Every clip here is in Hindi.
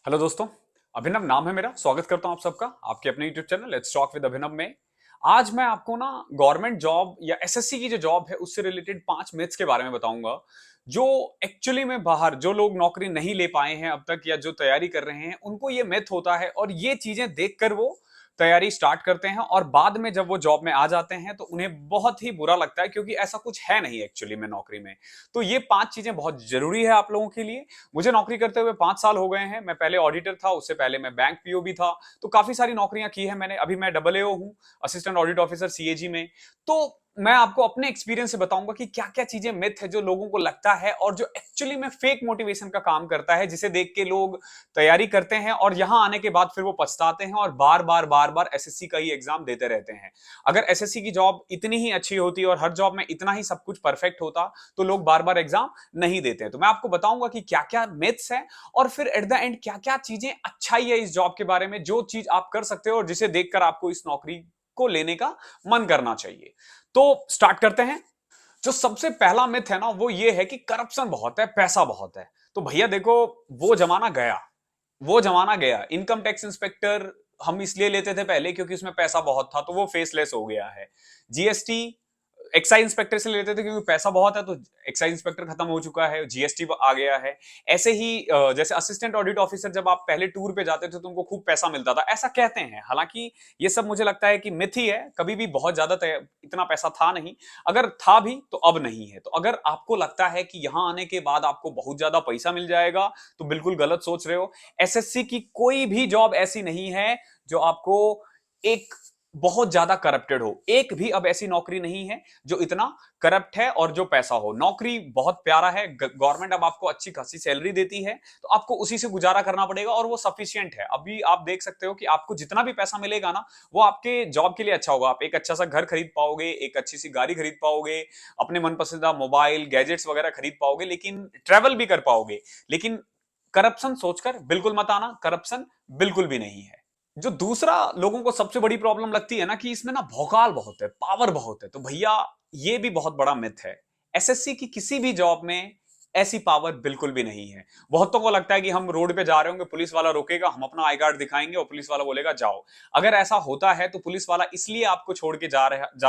हेलो दोस्तों। अभिनव नाम है मेरा। स्वागत करता हूं आप सबका आपके अपने YouTube channel let's talk with Abhinav में। आज मैं आपको ना गवर्नमेंट जॉब या एसएससी की जो जॉब है उससे रिलेटेड 5 मिथ्स के बारे में बताऊंगा जो एक्चुअली में बाहर जो लोग नौकरी नहीं ले पाए हैं अब तक या जो तैयारी कर रहे हैं उनको ये मिथ होता है और ये चीजें देखकर वो तैयारी स्टार्ट करते हैं और बाद में जब वो जॉब में आ जाते हैं तो उन्हें बहुत ही बुरा लगता है क्योंकि ऐसा कुछ है नहीं एक्चुअली में नौकरी में। तो ये 5 चीजें बहुत जरूरी है आप लोगों के लिए। मुझे नौकरी करते हुए 5 साल हो गए हैं। मैं पहले ऑडिटर था, उससे पहले मैं बैंक पीओ भी था। तो काफी सारी नौकरियां की है मैंने। अभी मैं डबल एओ हूँ, असिस्टेंट ऑडिट ऑफिसर सीएजी में। तो मैं आपको अपने एक्सपीरियंस से बताऊंगा कि क्या क्या चीजें मिथ है जो लोगों को लगता है और जो एक्चुअली में फेक मोटिवेशन का काम करता है, जिसे देख के लोग तैयारी करते हैं और यहां आने के बाद फिर वो पछताते हैं और बार बार एसएससी का ही एग्जाम देते रहते हैं। अगर एसएससी की जॉब इतनी ही अच्छी होती और हर जॉब में इतना ही सब कुछ परफेक्ट होता तो लोग बार बार एग्जाम नहीं देते हैं। तो मैं आपको बताऊंगा कि क्या क्या मिथ्स हैं और फिर एट द एंड क्या क्या चीजें अच्छाई है इस जॉब के बारे में, जो चीज आप कर सकते हो और जिसे देखकर आपको इस नौकरी को लेने का मन करना चाहिए। तो स्टार्ट करते हैं। जो सबसे पहला मिथ है ना वो ये है कि करप्शन बहुत है, पैसा बहुत है। तो भैया देखो, वो जमाना गया। वो जमाना गया। इनकम टैक्स इंस्पेक्टर हम इसलिए लेते थे पहले क्योंकि उसमें पैसा बहुत था, तो वो फेसलेस हो गया है। जीएसटी एक्साइज इंस्पेक्टर से लेते थे क्योंकि पैसा बहुत है, तो एक्साइज इंस्पेक्टर खत्म हो चुका है, जीएसटी आ गया है। ऐसे ही जैसे असिस्टेंट ऑडिट ऑफिसर, जब आप पहले टूर पे जाते थे तो उनको खूब पैसा मिलता था, ऐसा कहते हैं। हालांकि ये सब मुझे लगता है कि मिथ ही है। कभी भी बहुत ज्यादा इतना पैसा था नहीं। अगर था भी तो अब नहीं है। तो अगर आपको लगता है कि यहां आने के बाद आपको बहुत ज्यादा पैसा मिल जाएगा तो बिल्कुल गलत सोच रहे हो। एसएससी की कोई भी जॉब ऐसी नहीं है जो आपको एक बहुत ज्यादा करप्टेड हो। एक भी अब ऐसी नौकरी नहीं है जो इतना करप्ट है और जो पैसा हो। नौकरी बहुत प्यारा है। गवर्नमेंट अब आपको अच्छी खासी सैलरी देती है तो आपको उसी से गुजारा करना पड़ेगा और वो सफिशिएंट है। अभी आप देख सकते हो कि आपको जितना भी पैसा मिलेगा ना वो आपके जॉब के लिए अच्छा होगा। आप एक अच्छा सा घर खरीद पाओगे, एक अच्छी सी गाड़ी खरीद पाओगे, अपने मनपसंदीदा मोबाइल गैजेट्स वगैरह खरीद पाओगे, लेकिन ट्रेवल भी कर पाओगे। लेकिन करप्शन सोचकर बिल्कुल मत आना, करप्शन बिल्कुल भी नहीं है। जो दूसरा लोगों को सबसे बड़ी प्रॉब्लम लगती है ना कि इसमें ना भौकाल बहुत है, पावर बहुत है। तो भैया ये भी बहुत बड़ा मिथ है। एसएससी की किसी भी जॉब में ऐसी पावर बिल्कुल भी नहीं है। बहुतों को लगता है कि हम रोड पे जा रहे होंगे, पुलिस वाला रोकेगा, हम अपना आई कार्ड दिखाएंगे और पुलिस वाला बोलेगा जाओ। अगर ऐसा होता है तो पुलिस वाला इसलिए आपको छोड़ के जा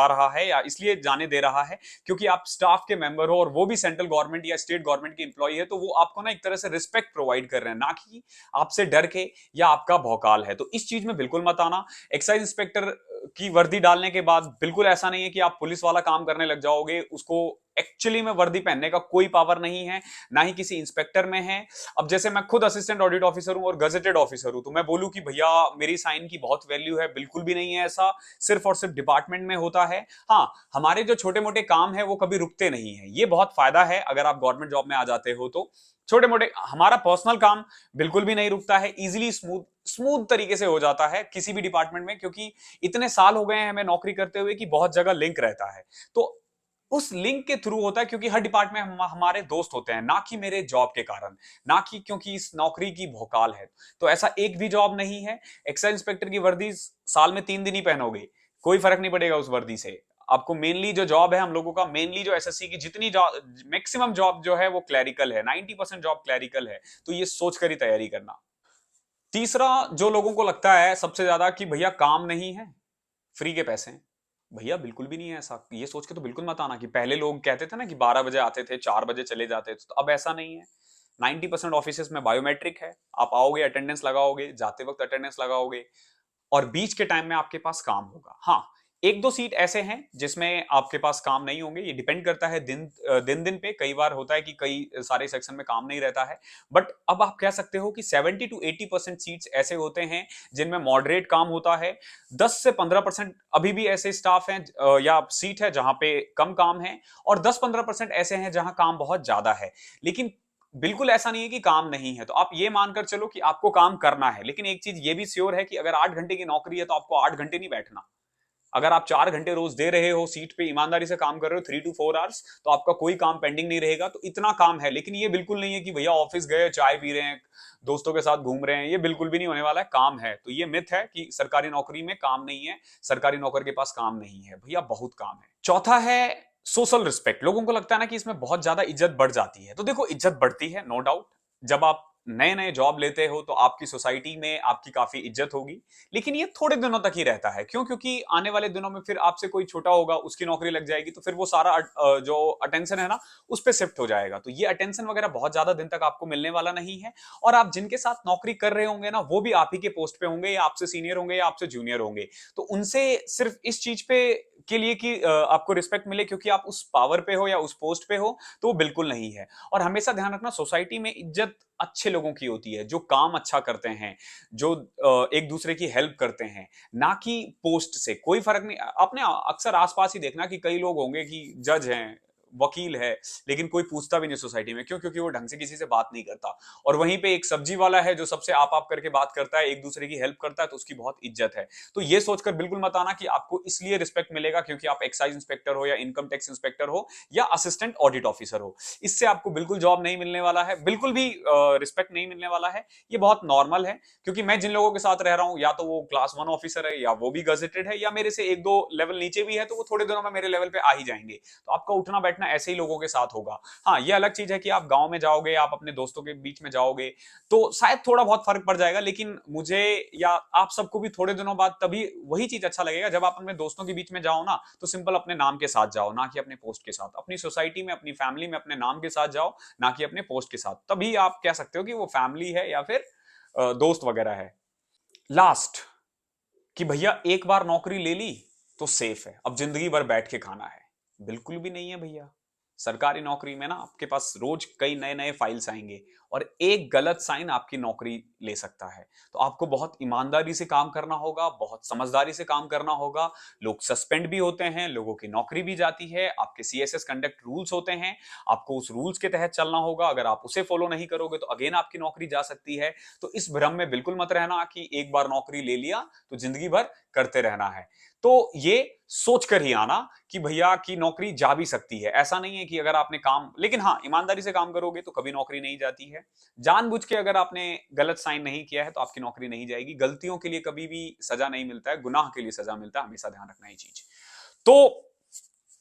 रहा है या इसलिए जाने दे रहा है क्योंकि आप स्टाफ के मेंबर हो और वो भी सेंट्रल गवर्नमेंट या स्टेट गवर्नमेंट के इंप्लॉय है। तो वो आपको ना एक तरह से रिस्पेक्ट प्रोवाइड कर रहे हैं, ना कि आपसे डर के या आपका भौकाल है। तो इस चीज में बिल्कुल मत आना। एक्साइज इंस्पेक्टर की वर्दी डालने के बाद बिल्कुल ऐसा नहीं है कि आप पुलिस वाला काम करने लग जाओगे। उसको एक्चुअली में वर्दी पहनने का कोई पावर नहीं है, ना ही किसी इंस्पेक्टर में है। अब जैसे मैं खुद असिस्टेंट ऑडिट ऑफिसर हूं और गजेटेड ऑफिसर हूं, तो मैं बोलूं कि भैया मेरी साइन की बहुत वैल्यू है, बिल्कुल भी नहीं है ऐसा। सिर्फ और सिर्फ डिपार्टमेंट में होता है। हाँ, हमारे जो छोटे मोटे काम है वो कभी रुकते नहीं है। ये बहुत फायदा है अगर आप गवर्नमेंट जॉब में आ जाते हो तो। छोटे मोटे हमारा पर्सनल काम बिल्कुल भी नहीं रुकता है, इजीली स्मूथ स्मूथ तरीके से हो जाता है किसी भी डिपार्टमेंट में, क्योंकि इतने साल हो गए हैं हमें नौकरी करते हुए कि बहुत जगह लिंक रहता है। तो उस लिंक के थ्रू होता है क्योंकि हर डिपार्टमेंट में हमारे दोस्त होते हैं, ना कि मेरे जॉब के कारण, ना कि क्योंकि इस नौकरी की भौकाल है। तो ऐसा एक भी जॉब नहीं है। एक्साइज इंस्पेक्टर की वर्दी साल में 3 दिन ही पहनोगे, कोई फर्क नहीं पड़ेगा उस वर्दी से। आपको मेनली जो जॉब है हम लोगों का, मेनली जो एसएससी की जितनी जॉब, मैक्सिमम जॉब जो है वो क्लैरिकल है, 90% जॉब क्लैरिकल है। तो ये सोचकर ही तैयारी करना। तीसरा, जो लोगों को लगता है सबसे ज्यादा कि भैया काम नहीं है, फ्री के पैसे हैं। भैया बिल्कुल भी नहीं है ऐसा। ये सोच के तो बिल्कुल मत आना कि पहले लोग कहते थे ना कि 12 बजे आते थे, 4 बजे चले जाते थे। तो अब ऐसा नहीं है। 90% ऑफिसेस में बायोमेट्रिक है। आप आओगे, अटेंडेंस लगाओगे, जाते वक्त अटेंडेंस लगाओगे और बीच के टाइम में आपके पास काम होगा। हाँ, एक दो सीट ऐसे हैं जिसमें आपके पास काम नहीं होंगे। ये डिपेंड करता है दिन पे। कई बार होता है कि कई सारे सेक्शन में काम नहीं रहता है। बट अब आप कह सकते हो कि 70 to 80% सीट्स ऐसे होते हैं जिनमें मॉडरेट काम होता है। 10 से 15% अभी भी ऐसे स्टाफ हैं या सीट है जहां पे कम काम है, और 10-15% ऐसे हैं जहां काम बहुत ज्यादा है। लेकिन बिल्कुल ऐसा नहीं है कि काम नहीं है। तो आप ये मानकर चलो कि आपको काम करना है। लेकिन एक चीज ये भी श्योर है कि अगर 8 घंटे की नौकरी है तो आपको 8 घंटे नहीं बैठना। अगर आप 4 घंटे रोज दे रहे हो, सीट पे ईमानदारी से काम कर रहे हो 3 to 4 आवर्स, तो आपका कोई काम पेंडिंग नहीं रहेगा। तो इतना काम है। लेकिन ये बिल्कुल नहीं है कि भैया ऑफिस गए, चाय पी रहे हैं, दोस्तों के साथ घूम रहे हैं। ये बिल्कुल भी नहीं होने वाला है। काम है। तो ये मिथ है कि सरकारी नौकरी में काम नहीं है, सरकारी नौकर के पास काम नहीं है। भैया बहुत काम है। चौथा है सोशल रिस्पेक्ट। लोगों को लगता है ना कि इसमें बहुत ज्यादा इज्जत बढ़ जाती है। तो देखो, इज्जत बढ़ती है नो डाउट। जब आप नए नए जॉब लेते हो तो आपकी सोसाइटी में आपकी काफी इज्जत होगी, लेकिन ये थोड़े दिनों तक ही रहता है। क्यों? क्योंकि आने वाले दिनों में फिर आपसे कोई छोटा होगा, उसकी नौकरी लग जाएगी, तो फिर वो सारा जो अटेंशन है ना, उस पर शिफ्ट हो जाएगा। तो ये अटेंशन वगैरह बहुत ज्यादा दिन तक आपको मिलने वाला नहीं है। और आप जिनके साथ नौकरी कर रहे होंगे ना, वो भी आप ही के पोस्ट पे होंगे, या आपसे सीनियर होंगे, या आपसे जूनियर होंगे। तो उनसे सिर्फ इस चीज पे के लिए कि आपको रिस्पेक्ट मिले क्योंकि आप उस पावर पे हो या उस पोस्ट पे हो, तो वो बिल्कुल नहीं है। और हमेशा ध्यान रखना, सोसाइटी में इज्जत अच्छे लोगों की होती है, जो काम अच्छा करते हैं, जो एक दूसरे की हेल्प करते हैं, ना कि पोस्ट से। कोई फर्क नहीं। आपने अक्सर आसपास ही देखना कि कई लोग होंगे कि जज हैं, वकील है, लेकिन कोई पूछता भी नहीं सोसाइटी में। क्यों? क्योंकि वो ढंग से किसी से बात नहीं करता। और वहीं पे एक सब्जी वाला है जो सबसे आप करके बात करता है, एक दूसरे की हेल्प करता है, तो उसकी बहुत इज्जत है। तो ये सोचकर बिल्कुल मत आना कि आपको इसलिए रिस्पेक्ट मिलेगा क्योंकि आप एक्साइज इंस्पेक्टर हो, या इनकम टैक्स इंस्पेक्टर हो, या असिस्टेंट ऑडिट ऑफिसर हो। इससे आपको बिल्कुल जॉब नहीं मिलने वाला है, बिल्कुल भी रिस्पेक्ट नहीं मिलने वाला है। ये बहुत नॉर्मल है, क्योंकि मैं जिन लोगों के साथ रह रहा हूं, या तो वो क्लास 1 ऑफिसर है, या वो भी गजेटेड है, या मेरे से एक दो लेवल नीचे भी है, तो वो थोड़े दिनों में मेरे लेवल पे आ ही जाएंगे। तो आपका उठना बैठना ऐसे ही लोगों के साथ होगा। हाँ, ये अलग चीज है कि आप गांव में जाओगे, आप अपने दोस्तों के बीच में जाओगे, तो शायद थोड़ा बहुत फर्क पड़ जाएगा। लेकिन मुझे या आप सबको भी थोड़े दिनों बाद तभी वही चीज अच्छा लगेगा, जब आप अपने दोस्तों के बीच में जाओ ना, तो सिंपल अपने नाम के साथ जाओ, ना कि अपने पोस्ट के साथ। अपनी सोसाइटी में, अपनी फैमिली में अपने नाम के साथ जाओ, ना कि अपने पोस्ट के साथ। तभी आप कह सकते हो कि वो फैमिली है या फिर दोस्त वगैरह है। लास्ट, कि भैया एक बार नौकरी ले ली तो सेफ है, अब जिंदगी भर बैठ के खाना है। बिल्कुल भी नहीं है भैया। सरकारी नौकरी में ना आपके पास रोज कई नए नए फाइल्स आएंगे, और एक गलत साइन आपकी नौकरी ले सकता है। तो आपको बहुत ईमानदारी से काम करना होगा, बहुत समझदारी से काम करना होगा। लोग सस्पेंड भी होते हैं, लोगों की नौकरी भी जाती है, आपके सीएसएस कंडक्ट रूल्स होते हैं, आपको उस रूल्स के तहत चलना होगा। अगर आप उसे फॉलो नहीं करोगे तो अगेन आपकी नौकरी जा सकती है। तो इस भ्रम में बिल्कुल मत रहना कि एक बार नौकरी ले लिया तो जिंदगी भर करते रहना है। तो ये सोच कर ही आना कि भैया की नौकरी जा भी सकती है। ऐसा नहीं है कि अगर आपने काम, लेकिन हाँ, ईमानदारी से काम करोगे तो कभी नौकरी नहीं जाती है। जानबूझ के अगर आपने गलत साइन नहीं किया है तो आपकी नौकरी नहीं जाएगी। गलतियों के लिए कभी भी सजा नहीं मिलता है, गुनाह के लिए सजा मिलता है। हमेशा ध्यान रखना ये चीज। तो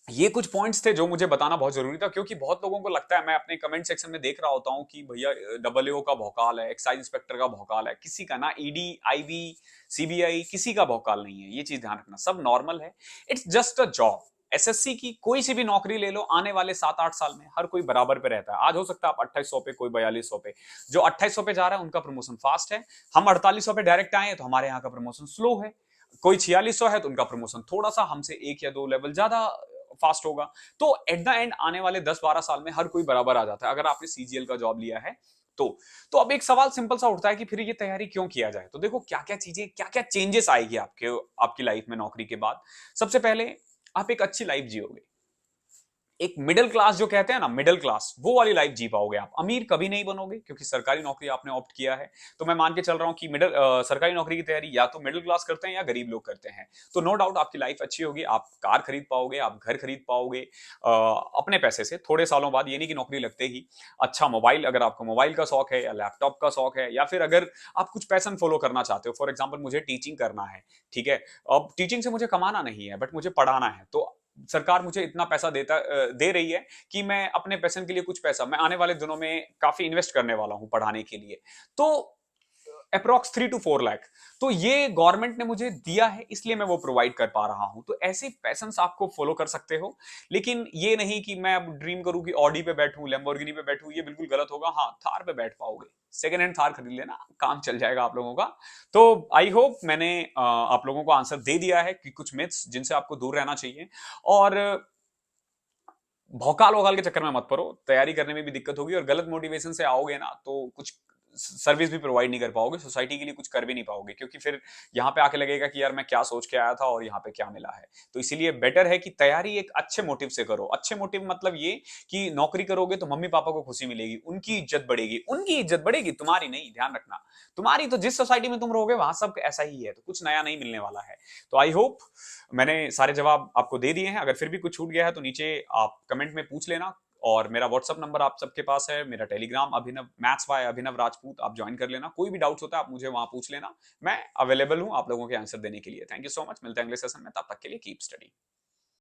ये कुछ पॉइंट्स थे जो मुझे बताना बहुत जरूरी था, क्योंकि बहुत लोगों को लगता है, मैं अपने कमेंट सेक्शन में देख रहा होता हूं कि भैया डबल एओ का भौकाल है, एक्साइज इंस्पेक्टर का भौकाल है। किसी का ना ईडी, आईबी, सीबीआई, किसी का भौकाल नहीं है। ये चीज ध्यान रखना, सब नॉर्मल है। It's just a job. SSC की कोई सी भी नौकरी ले लो, आने वाले 7-8 साल में हर कोई बराबर पे रहता है। आज हो सकता है आप 2800 पे, कोई 4200 पे। जो 2800 पे जा रहा है उनका प्रमोशन फास्ट है। हम 4800 पे डायरेक्ट आए हैं तो हमारे यहाँ का प्रमोशन स्लो है। कोई 4600 है तो उनका प्रमोशन थोड़ा सा हमसे 1 या 2 लेवल ज्यादा फास्ट होगा। तो एट द एंड आने वाले 10-12 साल में हर कोई बराबर आ जाता है, अगर आपने सीजीएल का जॉब लिया है तो। तो अब एक सवाल सिंपल सा उठता है कि फिर ये तैयारी क्यों किया जाए। तो देखो, क्या क्या चीजें, क्या क्या चेंजेस आएगी आपकी लाइफ में नौकरी के बाद। सबसे पहले, आप एक अच्छी लाइफ जियोगे। एक मिडिल क्लास जो कहते हैं ना, मिडिल क्लास, वो वाली लाइफ जी पाओगे आप। अमीर कभी नहीं बनोगे क्योंकि सरकारी नौकरी आपने ऑप्ट किया है। तो मैं मान के चल रहा हूं कि सरकारी नौकरी की तैयारी या तो मिडिल क्लास करते हैं या गरीब लोग करते हैं। तो नो डाउट आपकी लाइफ अच्छी होगी, आप कार खरीद पाओगे, आप घर खरीद पाओगे अपने पैसे से थोड़े सालों बाद। ये नहीं कि नौकरी लगते ही। अच्छा मोबाइल, अगर आपको मोबाइल का शौक है, या लैपटॉप का शौक है, या फिर अगर आप कुछ पैशन फॉलो करना चाहते हो, फॉर एग्जाम्पल मुझे टीचिंग करना है, ठीक है। अब टीचिंग से मुझे कमाना नहीं है, बट मुझे पढ़ाना है। तो सरकार मुझे इतना पैसा दे रही है कि मैं अपने पैशन के लिए कुछ पैसा, मैं आने वाले दिनों में काफी इन्वेस्ट करने वाला हूं पढ़ाने के लिए। तो अप्रोक्स 3 to 4 लाख, तो ये गवर्नमेंट ने मुझे दिया है, इसलिए मैं वो प्रोवाइड कर पा रहा हूं। तो ऐसे पैशंस आपको फॉलो कर सकते हो। लेकिन ये नहीं कि मैं अब ड्रीम करूं कि ऑडी पे बैठूं, लैम्बोर्गिनी पे बैठूं, ये बिल्कुल गलत होगा। हाँ, थार पे बैठ पाओगे, सेकंड हैंड थार खरीद लेना, काम चल जाएगा आप लोगों का। तो आई होप मैंने आप लोगों को आंसर दे दिया है कि कुछ मिथ्स जिनसे आपको दूर रहना चाहिए। और भौकाल वोकाल के चक्कर में मत पड़ो, तैयारी करने में भी दिक्कत होगी, और गलत मोटिवेशन से आओगे ना तो कुछ सर्विस भी प्रोवाइड नहीं कर पाओगे, सोसाइटी के लिए कुछ कर भी नहीं पाओगे, क्योंकि फिर यहाँ पे आके लगेगा कि यार मैं क्या सोच के आया था और यहाँ पे क्या मिला है। तो इसीलिए बेटर है कि तैयारी एक अच्छे मोटिव से करो। अच्छे मोटिव मतलब ये कि नौकरी करोगे तो मम्मी पापा को खुशी मिलेगी, उनकी इज्जत बढ़ेगी, उनकी इज्जत बढ़ेगी, तुम्हारी नहीं। ध्यान रखना, तुम्हारी तो जिस सोसाइटी में तुम रहोगे वहां सब ऐसा ही है, तो कुछ नया नहीं मिलने वाला है। तो आई होप मैंने सारे जवाब आपको दे दिए हैं। अगर फिर भी कुछ छूट गया है तो नीचे आप कमेंट में पूछ लेना। और मेरा व्हाट्सअप नंबर आप सबके पास है, मेरा टेलीग्राम अभिनव मैथ्स बाय अभिनव राजपूत, आप ज्वाइन कर लेना। कोई भी डाउट्स होता है आप मुझे वहां पूछ लेना, मैं अवेलेबल हूं आप लोगों के आंसर देने के लिए। थैंक यू सो मच, मिलते हैं अगले सेशन में, तब तक के लिए कीप स्टडी।